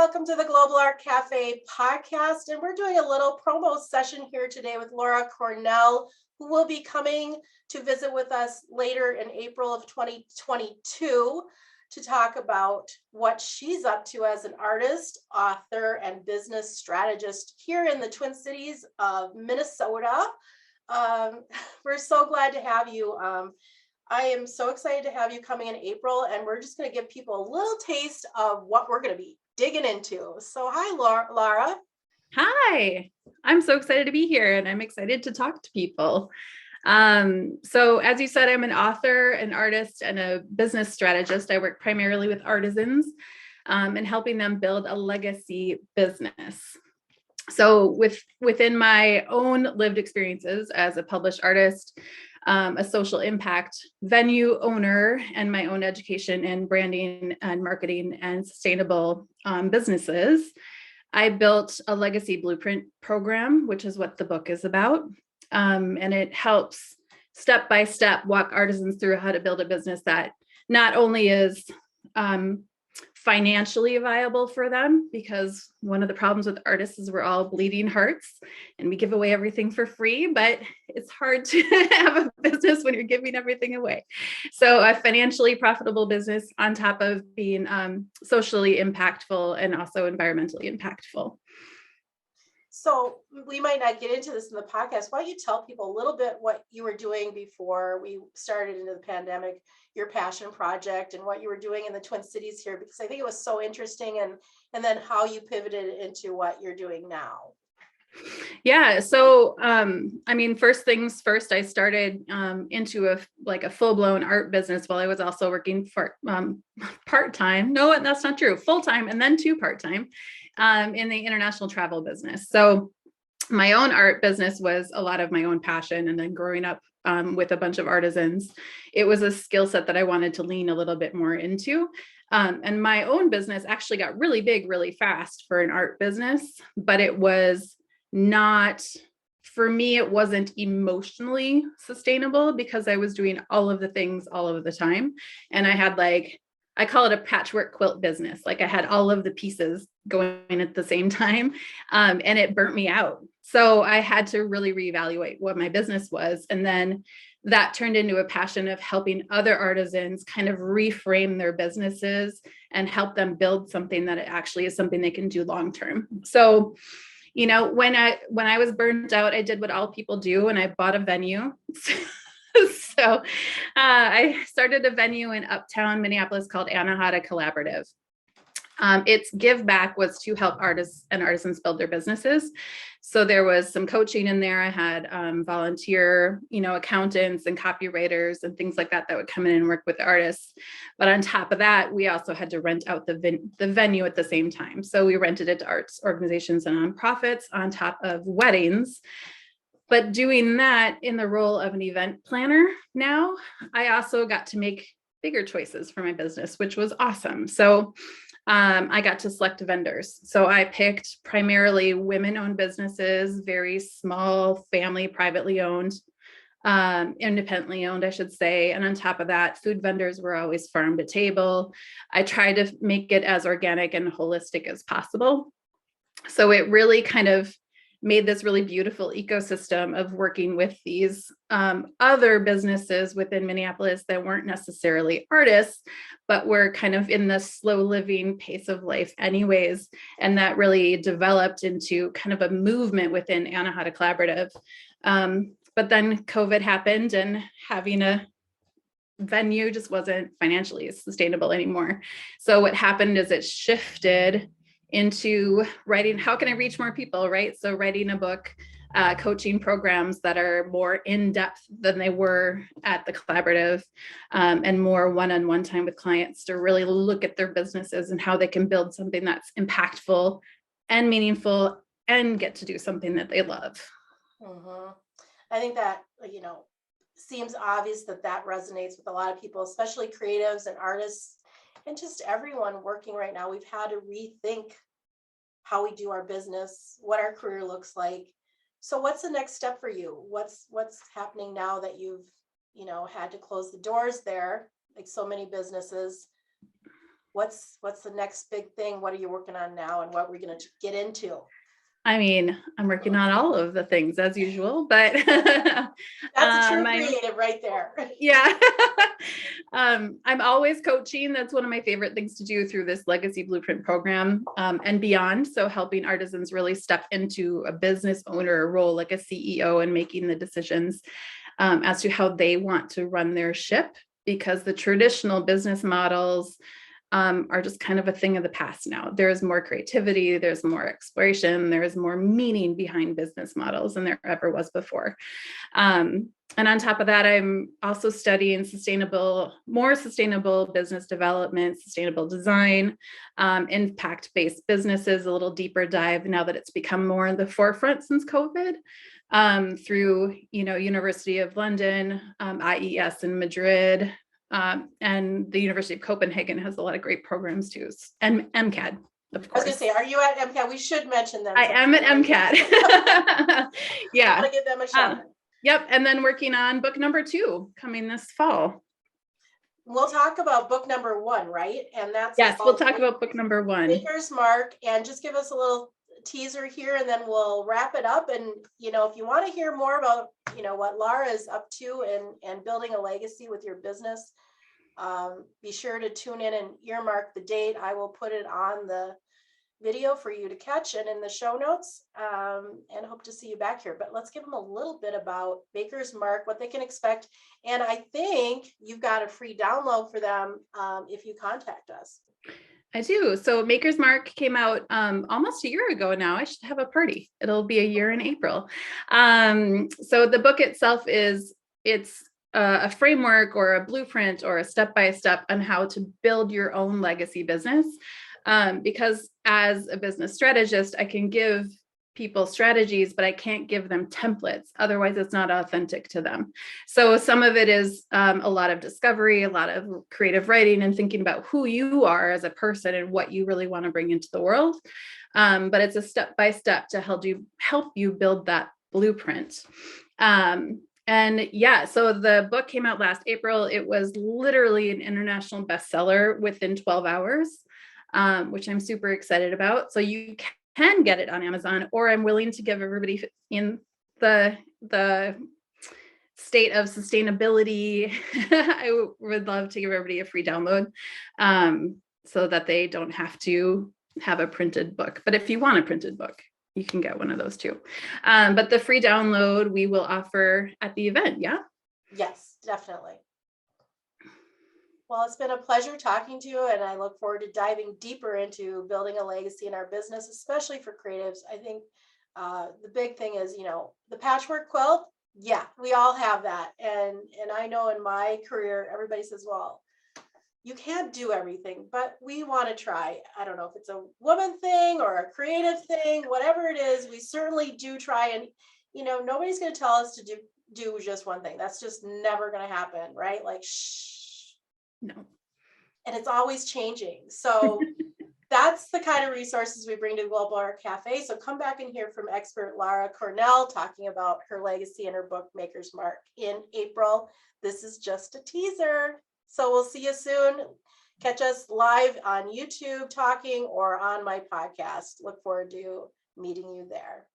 welcome to the Global Art Café podcast. And we're doing a little promo session here today with Lara Cornell, who will be coming to visit with us later in April of 2022 to talk about what she's up to as an artist, author, and business strategist here in the Twin Cities of Minnesota. We're so glad to have you. I am so excited to have you coming in April, and we're just going to give people a little taste of what we're going to be digging into. So hi, Lara. Hi, I'm so excited to be here, and I'm excited to talk to people. So as you said, I'm an author, an artist, and a business strategist. I work primarily with artisans and helping them build a legacy business. So within my own lived experiences as a published artist, a social impact venue owner, and my own education in branding and marketing and sustainable businesses, I built a legacy blueprint program, which is what the book is about. And it helps step by step walk artisans through how to build a business that not only is financially viable for them, because one of the problems with artists is we're all bleeding hearts and we give away everything for free, but it's hard to have a business when you're giving everything away. So a financially profitable business on top of being socially impactful and also environmentally impactful. So we might not get into this in the podcast. Why don't you tell people a little bit what you were doing before we started into the pandemic, your passion project, and what you were doing in the Twin Cities here, because I think it was so interesting, and then how you pivoted into what you're doing now. Yeah. So, first things first, I started into a full-blown art business while I was also working for part-time. No, that's not true. Full-time and then part-time in the international travel business. So my own art business was a lot of my own passion. And then growing up with a bunch of artisans, it was a skill set that I wanted to lean a little bit more into. And my own business actually got really big, really fast for an art business, but it was not, for me, it wasn't emotionally sustainable because I was doing all of the things all of the time. And I had I call it a patchwork quilt business. I had all of the pieces going at the same time, and it burnt me out. So I had to really reevaluate what my business was. And then that turned into a passion of helping other artisans kind of reframe their businesses and help them build something that it actually is something they can do long-term. So, when I was burnt out, I did what all people do, and I bought a venue. So I started a venue in Uptown Minneapolis called Anahata Collaborative. Its give back was to help artists and artisans build their businesses. So there was some coaching in there. I had volunteer, accountants and copywriters and things like that would come in and work with the artists. But on top of that, we also had to rent out the venue at the same time. So we rented it to arts organizations and nonprofits on top of weddings. But doing that in the role of an event planner now, I also got to make bigger choices for my business, which was awesome. So I got to select vendors. So I picked primarily women-owned businesses, very small, family, privately owned, independently owned, I should say. And on top of that, food vendors were always farm to table. I tried to make it as organic and holistic as possible. So it really kind of made this really beautiful ecosystem of working with these other businesses within Minneapolis that weren't necessarily artists, but were kind of in the slow living pace of life anyways. And that really developed into kind of a movement within Anahata Collaborative. But then COVID happened, and having a venue just wasn't financially sustainable anymore. So what happened is it shifted into writing, how can I reach more people, right? So writing a book, coaching programs that are more in-depth than they were at the collaborative, and more one-on-one time with clients to really look at their businesses and how they can build something that's impactful and meaningful and get to do something that they love. Mm-hmm. I think that, seems obvious that resonates with a lot of people, especially creatives and artists. And just everyone working right now, we've had to rethink how we do our business, what our career looks like. So what's the next step for you? What's happening now that you've, had to close the doors there, like so many businesses? what's the next big thing? What are you working on now, and what we're going to get into? I mean, I'm working on all of the things as usual, but That's a true I'm creative right there. yeah. I'm always coaching. That's one of my favorite things to do through this Legacy Blueprint program, and beyond. So helping artisans really step into a business owner role, like a CEO, and making the decisions as to how they want to run their ship, because the traditional business models are just kind of a thing of the past now. There's more creativity, there's more exploration, there's more meaning behind business models than there ever was before. And on top of that, I'm also studying more sustainable business development, sustainable design, impact-based businesses, a little deeper dive now that it's become more in the forefront since COVID, through, University of London, IES in Madrid, and the University of Copenhagen has a lot of great programs too, and MCAD, of course. I was going to say, are you at MCAD? We should mention them. I am at MCAD. Yeah. I want to give them a shout. Yep. And then working on book number 2 coming this fall. We'll talk about book number 1, right? And that's yes, we'll talk about book number 1. Maker's Mark, and just give us a little teaser here, and then we'll wrap it up. And if you want to hear more about what Lara is up to and building a legacy with your business, be sure to tune in and earmark the date. I will put it on the video for you to catch and in the show notes, and hope to see you back here. But let's give them a little bit about Maker's Mark, what they can expect. And I think you've got a free download for them if you contact us. I do. So Maker's Mark came out almost a year ago now. I should have a party. It'll be a year in April. So the book itself it's a framework or a blueprint or a step-by-step on how to build your own legacy business. Because as a business strategist, I can give people strategies, but I can't give them templates. Otherwise, it's not authentic to them. So some of it is a lot of discovery, a lot of creative writing, and thinking about who you are as a person and what you really want to bring into the world. But it's a step-by-step to help you build that blueprint. And yeah, so the book came out last April. It was literally an international bestseller within 12 hours, which I'm super excited about. So you can get it on Amazon, or I'm willing to give everybody in the state of sustainability. I would love to give everybody a free download, so that they don't have to have a printed book. But if you want a printed book, you can get one of those too. But the free download we will offer at the event. Yeah. Yes, definitely. Well, it's been a pleasure talking to you, and I look forward to diving deeper into building a legacy in our business, especially for creatives. I think the big thing is, the patchwork quilt. Yeah, we all have that. And I know in my career, everybody says, well, you can't do everything, but we want to try. I don't know if it's a woman thing or a creative thing, whatever it is, we certainly do try. And, nobody's going to tell us to do just one thing. That's just never going to happen, right? Like, shh. No. And it's always changing. So that's the kind of resources we bring to Global Art Café. So come back and hear from expert Lara Cornell talking about her legacy and her book, Maker's Mark, in April. This is just a teaser. So we'll see you soon. Catch us live on YouTube talking or on my podcast. Look forward to meeting you there.